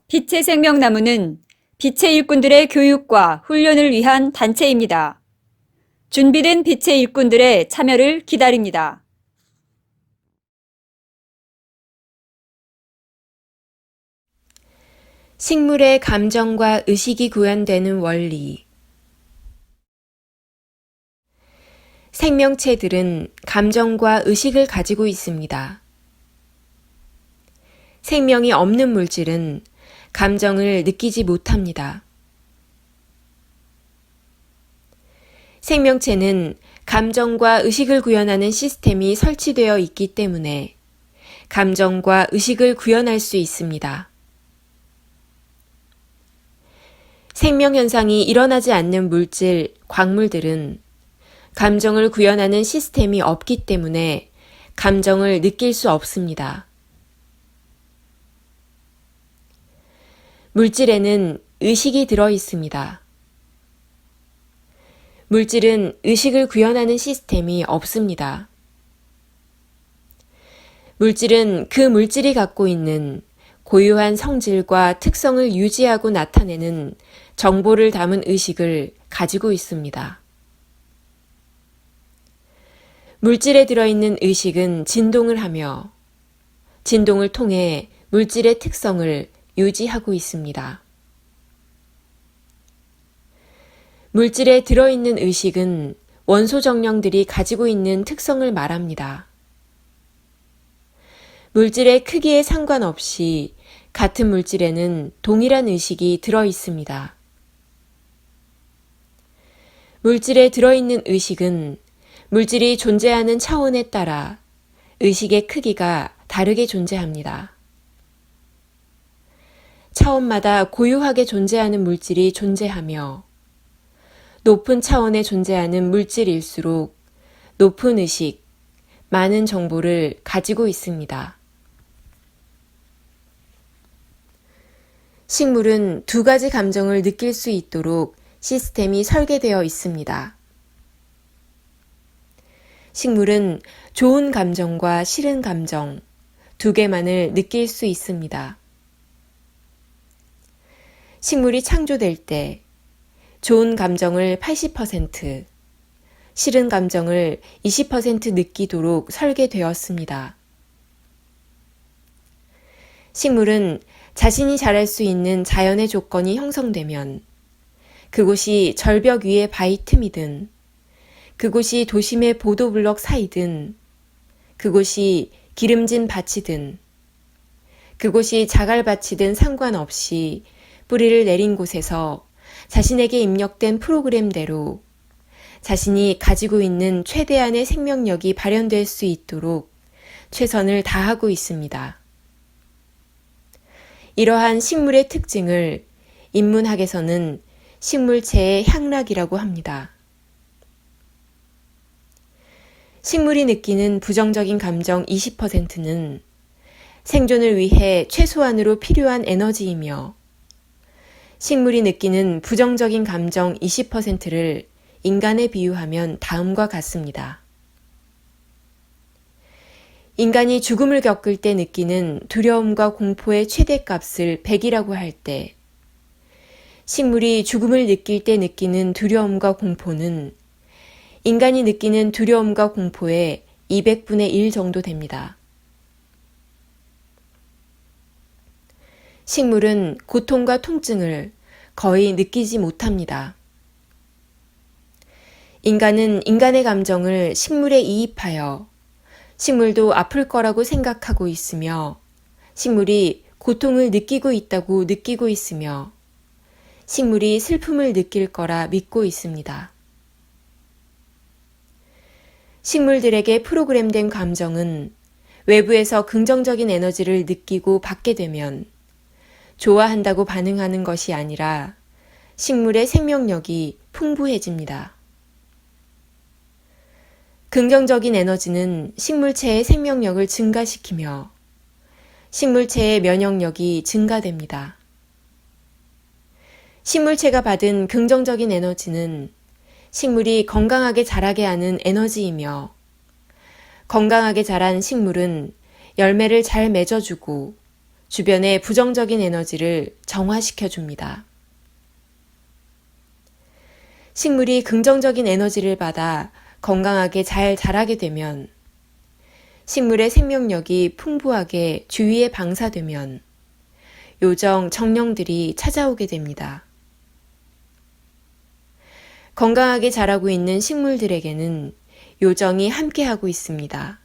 빛의 생명나무는 빛의 일꾼들의 교육과 훈련을 위한 단체입니다. 준비된 빛의 일꾼들의 참여를 기다립니다. 식물의 감정과 의식이 구현되는 원리. 생명체들은 감정과 의식을 가지고 있습니다. 생명이 없는 물질은 감정을 느끼지 못합니다. 생명체는 감정과 의식을 구현하는 시스템이 설치되어 있기 때문에 감정과 의식을 구현할 수 있습니다. 생명 현상이 일어나지 않는 물질, 광물들은 감정을 구현하는 시스템이 없기 때문에 감정을 느낄 수 없습니다. 물질에는 의식이 들어 있습니다. 물질은 의식을 구현하는 시스템이 없습니다. 물질은 그 물질이 갖고 있는 고유한 성질과 특성을 유지하고 나타내는 정보를 담은 의식을 가지고 있습니다. 물질에 들어있는 의식은 진동을 하며 진동을 통해 물질의 특성을 유지하고 있습니다. 물질에 들어있는 의식은 원소 정령들이 가지고 있는 특성을 말합니다. 물질의 크기에 상관없이 같은 물질에는 동일한 의식이 들어 있습니다. 물질에 들어있는 의식은 물질이 존재하는 차원에 따라 의식의 크기가 다르게 존재합니다. 차원마다 고유하게 존재하는 물질이 존재하며 높은 차원에 존재하는 물질일수록 높은 의식, 많은 정보를 가지고 있습니다. 식물은 두 가지 감정을 느낄 수 있도록 시스템이 설계되어 있습니다. 식물은 좋은 감정과 싫은 감정 두 개만을 느낄 수 있습니다. 식물이 창조될 때 좋은 감정을 80%, 싫은 감정을 20% 느끼도록 설계되었습니다. 식물은 자신이 자랄 수 있는 자연의 조건이 형성되면 그곳이 절벽 위의 바위 틈이든 그곳이 도심의 보도블럭 사이든 그곳이 기름진 밭이든 그곳이 자갈밭이든 상관없이 뿌리를 내린 곳에서 자신에게 입력된 프로그램대로 자신이 가지고 있는 최대한의 생명력이 발현될 수 있도록 최선을 다하고 있습니다. 이러한 식물의 특징을 인문학에서는 식물체의 향락이라고 합니다. 식물이 느끼는 부정적인 감정 20%는 생존을 위해 최소한으로 필요한 에너지이며 식물이 느끼는 부정적인 감정 20%를 인간에 비유하면 다음과 같습니다. 인간이 죽음을 겪을 때 느끼는 두려움과 공포의 최대값을 100이라고 할 때 식물이 죽음을 느낄 때 느끼는 두려움과 공포는 인간이 느끼는 두려움과 공포의 200분의 1 정도 됩니다. 식물은 고통과 통증을 거의 느끼지 못합니다. 인간은 인간의 감정을 식물에 이입하여 식물도 아플 거라고 생각하고 있으며 식물이 고통을 느끼고 있다고 느끼고 있으며 식물이 슬픔을 느낄 거라 믿고 있습니다. 식물들에게 프로그램된 감정은 외부에서 긍정적인 에너지를 느끼고 받게 되면 좋아한다고 반응하는 것이 아니라 식물의 생명력이 풍부해집니다. 긍정적인 에너지는 식물체의 생명력을 증가시키며 식물체의 면역력이 증가됩니다. 식물체가 받은 긍정적인 에너지는 식물이 건강하게 자라게 하는 에너지이며 건강하게 자란 식물은 열매를 잘 맺어주고 주변의 부정적인 에너지를 정화시켜 줍니다. 식물이 긍정적인 에너지를 받아 건강하게 잘 자라게 되면, 식물의 생명력이 풍부하게 주위에 방사되면 요정, 정령들이 찾아오게 됩니다. 건강하게 자라고 있는 식물들에게는 요정이 함께하고 있습니다.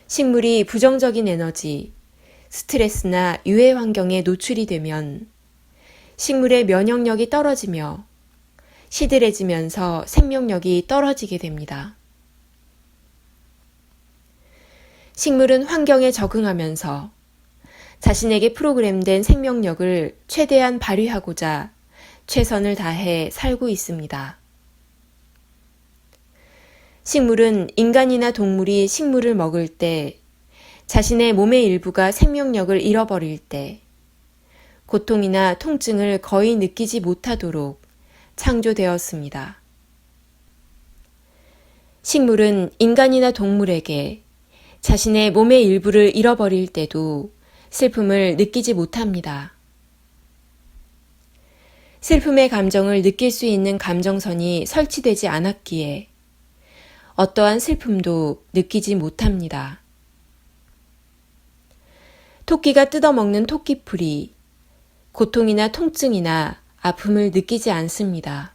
식물이 부정적인 에너지, 스트레스나 유해 환경에 노출이 되면 식물의 면역력이 떨어지며 시들해지면서 생명력이 떨어지게 됩니다. 식물은 환경에 적응하면서 자신에게 프로그램된 생명력을 최대한 발휘하고자 최선을 다해 살고 있습니다. 식물은 인간이나 동물이 식물을 먹을 때, 자신의 몸의 일부가 생명력을 잃어버릴 때, 고통이나 통증을 거의 느끼지 못하도록 창조되었습니다. 식물은 인간이나 동물에게 자신의 몸의 일부를 잃어버릴 때도 슬픔을 느끼지 못합니다. 슬픔의 감정을 느낄 수 있는 감정선이 설치되지 않았기에 어떠한 슬픔도 느끼지 못합니다. 토끼가 뜯어먹는 토끼풀이 고통이나 통증이나 아픔을 느끼지 않습니다.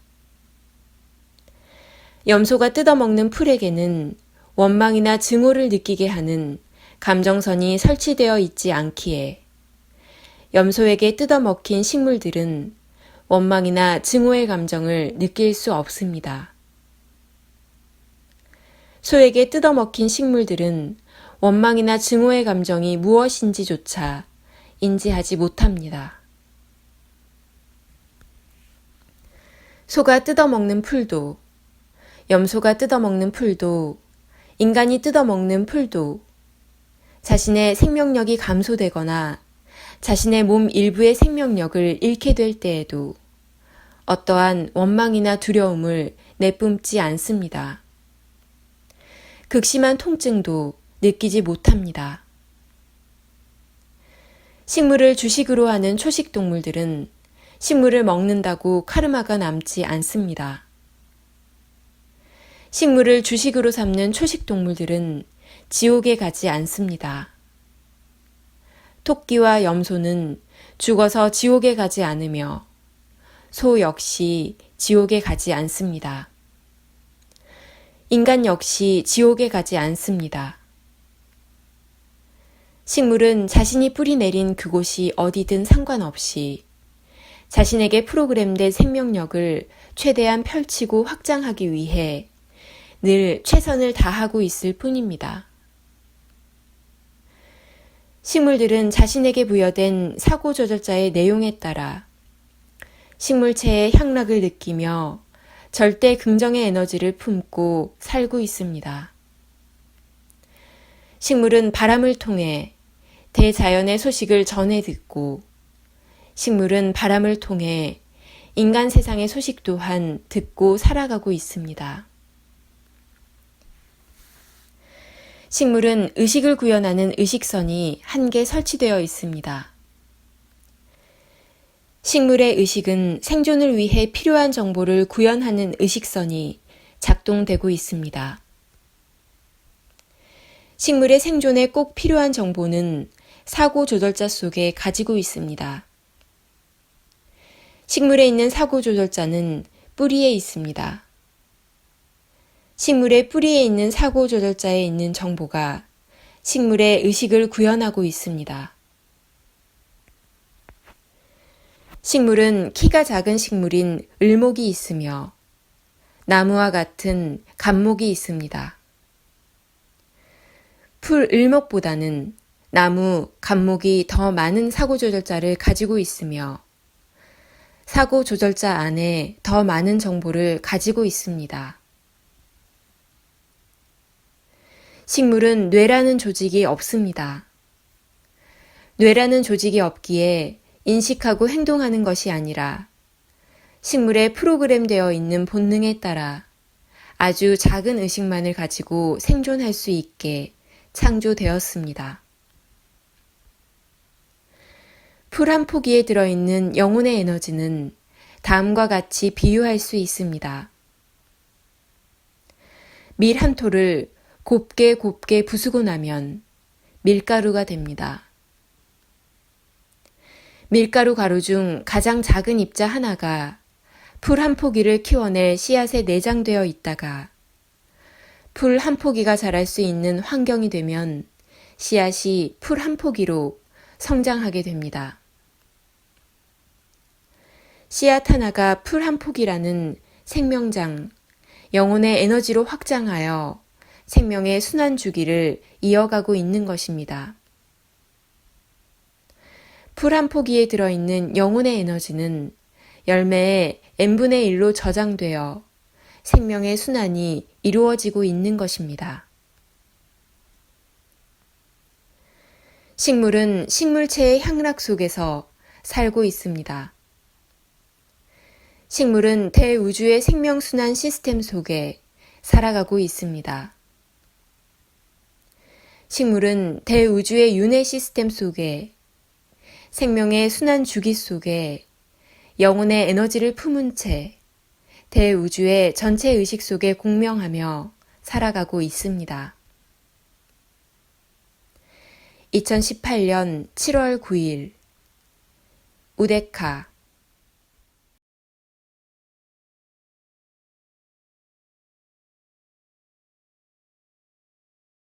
염소가 뜯어먹는 풀에게는 원망이나 증오를 느끼게 하는 감정선이 설치되어 있지 않기에 염소에게 뜯어먹힌 식물들은 원망이나 증오의 감정을 느낄 수 없습니다. 소에게 뜯어먹힌 식물들은 원망이나 증오의 감정이 무엇인지조차 인지하지 못합니다. 소가 뜯어먹는 풀도, 염소가 뜯어먹는 풀도, 인간이 뜯어먹는 풀도 자신의 생명력이 감소되거나 자신의 몸 일부의 생명력을 잃게 될 때에도 어떠한 원망이나 두려움을 내뿜지 않습니다. 극심한 통증도 느끼지 못합니다. 식물을 주식으로 하는 초식 동물들은 식물을 먹는다고 카르마가 남지 않습니다. 식물을 주식으로 삼는 초식 동물들은 지옥에 가지 않습니다. 토끼와 염소는 죽어서 지옥에 가지 않으며 소 역시 지옥에 가지 않습니다. 인간 역시 지옥에 가지 않습니다. 식물은 자신이 뿌리 내린 그곳이 어디든 상관없이 자신에게 프로그램된 생명력을 최대한 펼치고 확장하기 위해 늘 최선을 다하고 있을 뿐입니다. 식물들은 자신에게 부여된 사고조절자의 내용에 따라 식물체의 향락을 느끼며 절대 긍정의 에너지를 품고 살고 있습니다. 식물은 바람을 통해 대자연의 소식을 전해 듣고, 식물은 바람을 통해 인간 세상의 소식 또한 듣고 살아가고 있습니다. 식물은 의식을 구현하는 의식선이 한 개 설치되어 있습니다. 식물의 의식은 생존을 위해 필요한 정보를 구현하는 의식선이 작동되고 있습니다. 식물의 생존에 꼭 필요한 정보는 사고 조절자 속에 가지고 있습니다. 식물에 있는 사고 조절자는 뿌리에 있습니다. 식물의 뿌리에 있는 사고 조절자에 있는 정보가 식물의 의식을 구현하고 있습니다. 식물은 키가 작은 식물인 을목이 있으며 나무와 같은 갑목이 있습니다. 풀 을목보다는 나무, 갑목이 더 많은 사고 조절자를 가지고 있으며 사고 조절자 안에 더 많은 정보를 가지고 있습니다. 식물은 뇌라는 조직이 없습니다. 뇌라는 조직이 없기에 인식하고 행동하는 것이 아니라 식물에 프로그램되어 있는 본능에 따라 아주 작은 의식만을 가지고 생존할 수 있게 창조되었습니다. 풀 한 포기에 들어있는 영혼의 에너지는 다음과 같이 비유할 수 있습니다. 밀 한 톨을 곱게 곱게 부수고 나면 밀가루가 됩니다. 밀가루 가루 중 가장 작은 입자 하나가 풀 한 포기를 키워낼 씨앗에 내장되어 있다가 풀 한 포기가 자랄 수 있는 환경이 되면 씨앗이 풀 한 포기로 성장하게 됩니다. 씨앗 하나가 풀 한 포기라는 생명장, 영혼의 에너지로 확장하여 생명의 순환 주기를 이어가고 있는 것입니다. 풀 한 포기에 들어있는 영혼의 에너지는 열매의 n분의 1로 저장되어 생명의 순환이 이루어지고 있는 것입니다. 식물은 식물체의 향락 속에서 살고 있습니다. 식물은 대우주의 생명순환 시스템 속에 살아가고 있습니다. 식물은 대우주의 윤회 시스템 속에 생명의 순환 주기 속에 영혼의 에너지를 품은 채 대우주의 전체 의식 속에 공명하며 살아가고 있습니다. 2018년 7월 9일 우데카